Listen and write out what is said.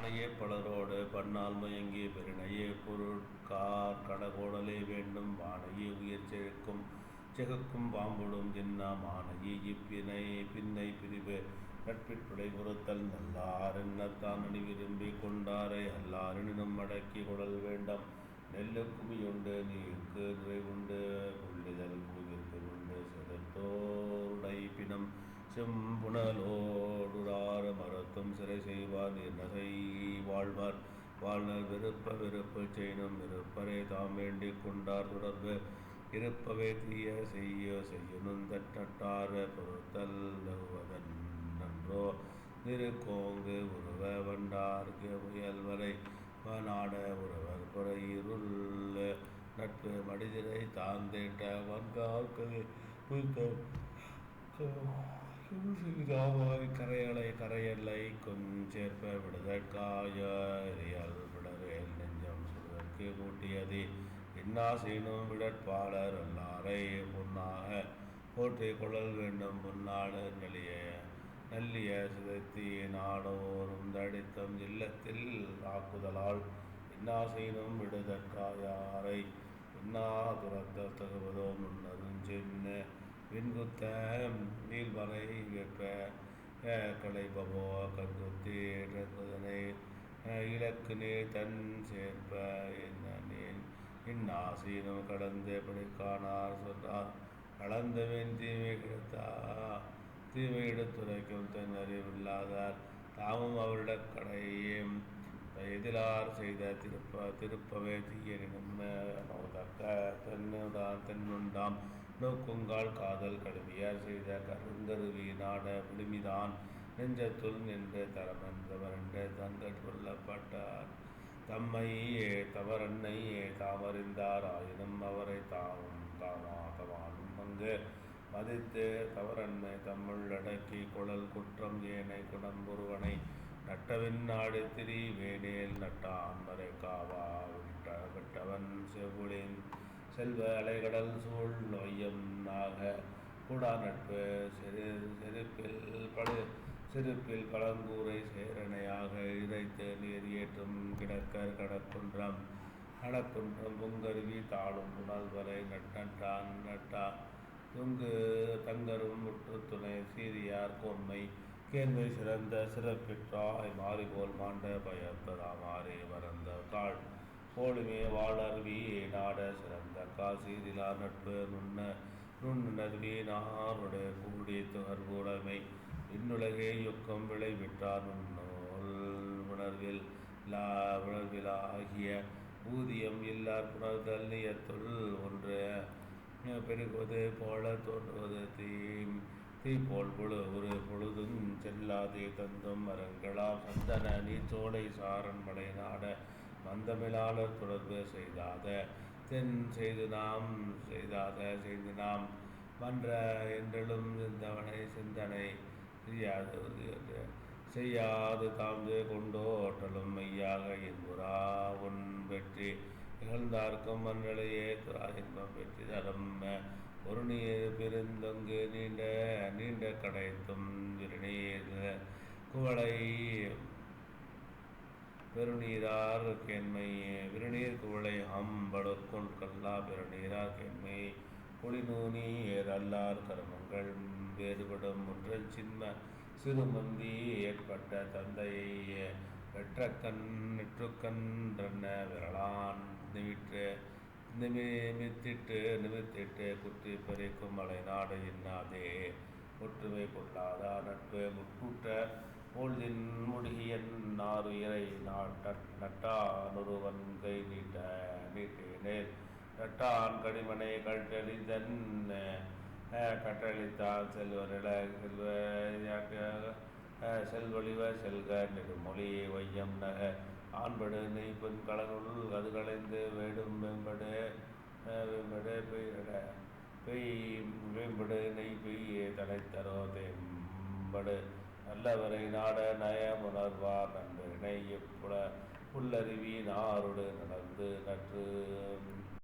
பானையே பலரோடு பன்னால் முயங்கி பெருணையே பொருட்கார் கடகோடலே வேண்டும் வானையே உயிர் செகுக்கும் பாம்புடும் தின்னா மானையே பின்னை பிரிவு நட்பிற்புடை பொறுத்தல் நல்லார் என்னத்தான் அணி விரும்பி கொண்டாரை அல்லாரினும் அடக்கி கொடல் வேண்டாம் நெல்லு குமியுண்டு நீருக்கு நிறைவுண்டு புள்ளிதல் புவிற்கு உண்டு செதத்தோருடை பிணம் செம்புணலோடுரார மரத்தும் சிறை செய்வார் நிர்ணசை வாழ்வார் வாழ்நர் விருப்பு செய்யணும் விருப்பரை தாம் வேண்டி கொண்டார் தொடர்பு இருப்பவே தீய செய்யணும் தட்டார பொறுத்தல் லகுவதன் நன்றோ திருக்கோங்கு உருவ வண்டார்க்கு முயல்வரை நாட உறவர் புறையிருள் நட்பு மடிதிரை தாந்தேட்ட வன்காக்களை கரையலை கொஞ்சேற்ப விடுதற்காயல் விடவேல் நெஞ்சம் சுடுதற்கு கூட்டியது இன்னாசீனும் விடற்பாளர் எல்லாரை பொன்னாக போற்றி கொள்ளல் வேண்டும் பொன்னாடு நல்லிய சிதைத்தி நாடோறும் தடித்தம் இல்லத்தில் ஆக்குதலால் இன்னாசீனும் விடுதற்காயாரை இன்னா துரத்த தகுவதோ முன்னருஞ்சின்ன விண்குத்த நீள்வரை வெப்ப களைப்பவோ கற்குத்தி இழக்குதனை இலக்கு நீர் தன் சேர்ப்ப என்னேன் இன்னாசீனும் கடந்து எப்படி காணார் சொன்னார் கலந்தவன் தீமை எடுத்துரைக்கும் தன் அறிவில்லாதார் தாமும் அவரிடக் கடையும் எதிலார் செய்த திருப்பவே தீயனினும் நோதக்க தென்னுண்டாம் நோக்குங்கால் காதல் கடுமையார் செய்த கருங்கருவி நாட விழுமிதான் நெஞ்சத்துள் நின்று தரமென்றவரென்று தங்கற் கொள்ளப்பட்டார் தம்மையே தவறன்னையே தாமறிந்தார் ஆயினும் அவரை தாமாதவானும் அங்கு மதித்து தவறன்மை தம்முள்ளடக்கி குழல் குற்றம் ஏனை குடம்பொருவனை நட்டவின் நாடு திரிவேனேல் நட்டான் வரை காவா விட்டவன் செவ்வுளின் செல்வ அலைகடல் சூழ் நொய்யம் நாக கூடா நட்பு செருப்பில் பழங்கூரை சேரணையாக இறைத்து நீர் ஏற்றும் கிடக்கர் கடக்குன்றம் பொங்கருவி தாளும் புனல்வரை நட்டா தங்கரும் முற்று துணை சீரியார் கோன்மை கேள்வி சிறந்த சிறப்பிற்றாய் மாறிபோல் மாண்ட பயத்ததா மாறி வரந்த காள் போலுமே வாழர்வி நாட சிறந்த காசீரிலா நட்பு நுண்ணர்வி நாருடைய கூடி துகர்கூடமை இன்னுலகே யுக்கம் விளைவிட்டார் நுண்ணோல் உணர்விலாகிய ஊதியம் இல்லார் புணர்தல் நியத்துள் ஒன்று பெருகுவது போல தோன்றுவது தீப்போல் ஒரு பொழுதும் செல்லாதே தந்தும் மரங்களாம் சந்தன நீச்சோலை சாரன் மலை நாட மந்தமிழாளர் தொடர்பு செய்தாத செய்து நாம் மன்ற என்றெழும் சிந்தனை செய்யாது தாழ்ந்து கொண்டோட்டலும் மெய்யாக என்புரா உன் வெற்றி நிகழ்ந்தார்க்கும் மண்ணிலையே துறா இன்பம் வெற்றி தரும் ஒரு நீர் பெருந்தொங்கு நீண்ட கடைத்தும் விருநீர் குவளை பெருநீரார் கேண்மை விருநீர் குவளை அம்படுக்கொள் கல்லா பெருநீரார் கேண்மை குளிநூனீர் அல்லார் கருமங்கள் வேறுபடும் ஒன்றல் சின்ம சிறுமந்தி ஏற்பட்ட தந்தையை நெற்றுக்கன்றன விரலான் நிமித்திட்டு குற்றி பறிக்கும் மலை நாடு இன்னாதே ஒற்றுமை கொள்ளாதா நட்பு முற்கூட்ட போல்தின் முடிகியன் நாருயிரை நட்டானொருவன் கை நீட்டினேன் நட்டான் கடிமனை கட்டளித்தன் கட்டளித்தான் செல்வழிவ செல்க நெடுமொழி வையம் நக ஆண்படு நெய் பெண் கலனுள் அது கலைந்து வேடும் வேம்படு நெய் பெய்யே தலைத்தரோ தேம்படு நல்லவரை நாட நயமுணர்வார் நண்பரினை புல்லருவி நாரோடு நடந்து நற்று